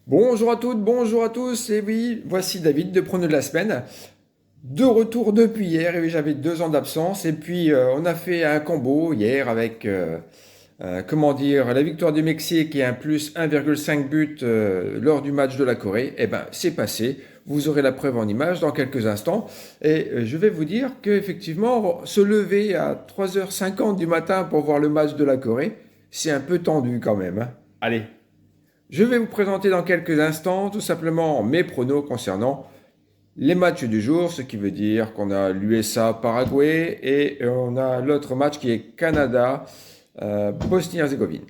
Bonjour à toutes, bonjour à tous, et oui, voici David de Prono de la semaine. De retour depuis hier, et oui, j'avais 2 ans d'absence, et puis on a fait un combo hier avec, comment dire, la victoire du Mexique et un plus 1,5 but lors du match de la Corée. Eh ben, c'est passé, vous aurez la preuve en image dans quelques instants, et je vais vous dire qu'effectivement, se lever à 3h50 du matin pour voir le match de la Corée, c'est un peu tendu quand même, hein. Allez. Je vais vous présenter dans quelques instants tout simplement mes pronos concernant les matchs du jour, ce qui veut dire qu'on a l'USA-Paraguay et on a l'autre match qui est Canada-Bosnie-Herzégovine.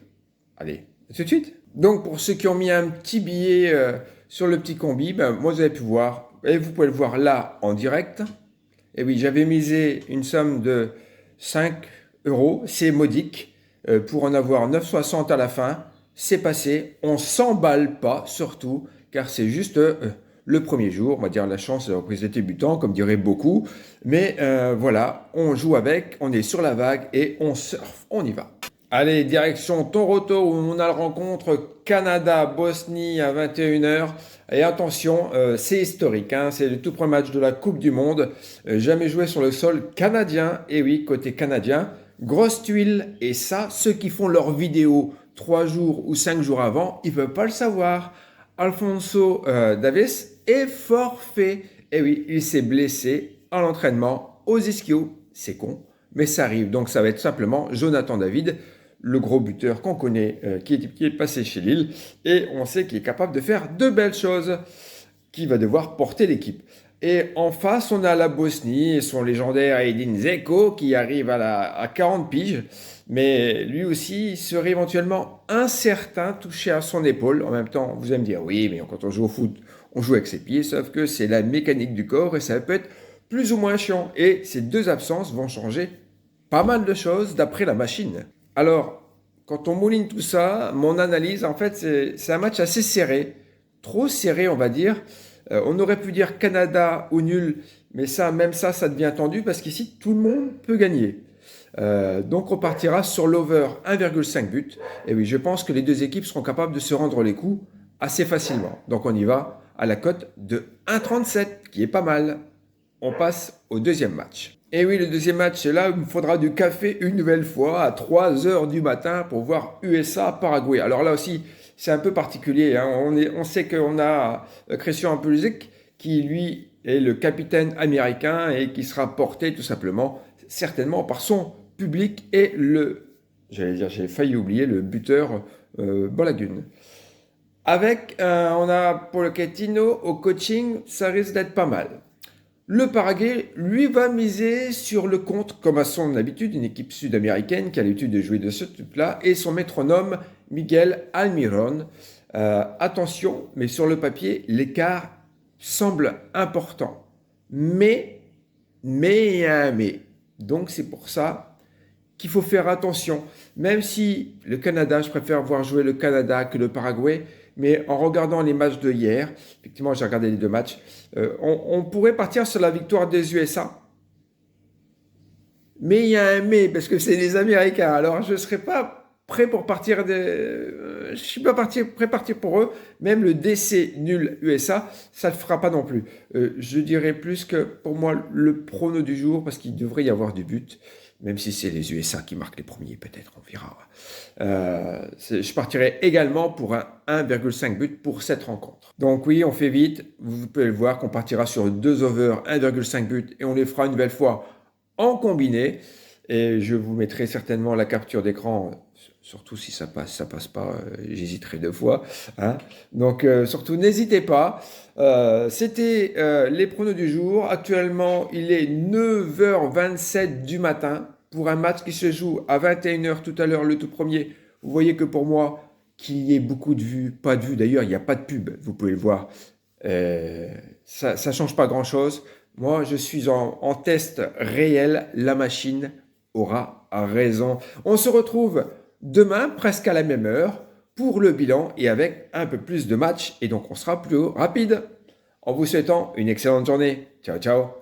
Allez, à tout de suite. Donc pour ceux qui ont mis un petit billet sur le petit combi, ben, moi vous avez pu voir, et vous pouvez le voir là en direct. Et oui, j'avais misé une somme de 5 euros, c'est modique, pour en avoir 9,60 à la fin. C'est passé, on s'emballe pas surtout, car c'est juste le premier jour, on va dire la chance de la reprise des débutants, comme diraient beaucoup. Mais voilà, on joue avec, on est sur la vague et on surfe, on y va. Allez, direction Toronto où on a la rencontre Canada-Bosnie à 21h. Et attention, c'est historique, hein, c'est le tout premier match de la Coupe du Monde. Jamais joué sur le sol canadien. Et oui, côté canadien, grosse tuile. Et ça, ceux qui font leurs vidéos 3 jours ou 5 jours avant, ils ne peuvent pas le savoir. Alfonso Davis est forfait. Et oui, il s'est blessé à l'entraînement aux ischios. C'est con, mais ça arrive. Donc ça va être simplement Jonathan David, le gros buteur qu'on connaît, qui est passé chez Lille. Et on sait qu'il est capable de faire de belles choses, qui va devoir porter l'équipe. Et en face, on a la Bosnie et son légendaire Edin Dzeko qui arrive à 40 piges. Mais lui aussi serait éventuellement incertain, touché à son épaule. En même temps, vous allez me dire, oui, mais quand on joue au foot, on joue avec ses pieds, sauf que c'est la mécanique du corps et ça peut être plus ou moins chiant. Et ces 2 absences vont changer pas mal de choses d'après la machine. Alors, quand on mouline tout ça, mon analyse, en fait, c'est un match assez serré. Trop serré, on va dire. On aurait pu dire Canada ou nul, mais ça, même ça devient tendu parce qu'ici, tout le monde peut gagner. Donc on partira sur l'over 1,5 but. Et oui, je pense que les 2 équipes seront capables de se rendre les coups assez facilement. Donc on y va à la cote de 1,37, qui est pas mal. On passe au deuxième match. Et oui, le deuxième match, c'est là où il me faudra du café une nouvelle fois à 3 heures du matin pour voir USA-Paraguay. Alors là aussi, c'est un peu particulier, hein. On sait qu'on a Christian Pulisic qui, lui, est le capitaine américain et qui sera porté tout simplement, certainement par son public et j'ai failli oublier, le buteur Balagun. Avec, on a pour le Pochettino au coaching, ça risque d'être pas mal. Le Paraguay, lui, va miser sur le contre, comme à son habitude, une équipe sud-américaine qui a l'habitude de jouer de ce type-là, et son métronome, Miguel Almiron. Attention, mais sur le papier, l'écart semble important. Mais. Donc c'est pour ça qu'il faut faire attention. Même si le Canada, je préfère voir jouer le Canada que le Paraguay, mais en regardant les matchs de hier, effectivement j'ai regardé les 2 matchs, on pourrait partir sur la victoire des USA. Mais il y a un mais, parce que c'est les Américains. Alors je ne serais pas prêt pour partir je ne suis pas prêt partir pour eux. Même le DC nul USA, ça ne le fera pas non plus. Je dirais plus que pour moi le prono du jour, parce qu'il devrait y avoir du but. Même si c'est les USA qui marquent les premiers, peut-être, on verra. Je partirai également pour un 1,5 but pour cette rencontre. Donc oui, on fait vite. Vous pouvez le voir qu'on partira sur 2 over 1,5 but et on les fera une nouvelle fois en combiné. Et je vous mettrai certainement la capture d'écran, surtout si ça passe pas, j'hésiterai 2 fois, hein. Donc surtout n'hésitez pas. C'était les pronos du jour. Actuellement, il est 9h27 du matin pour un match qui se joue à 21h tout à l'heure, le tout premier. Vous voyez que pour moi, qu'il y ait beaucoup de vues, pas de vues d'ailleurs, il n'y a pas de pub, vous pouvez le voir. Ça ne change pas grand-chose. Moi, je suis en test réel. La machine aura raison. On se retrouve demain, presque à la même heure, pour le bilan et avec un peu plus de matchs. Et donc, on sera plus rapide. En vous souhaitant une excellente journée. Ciao, ciao.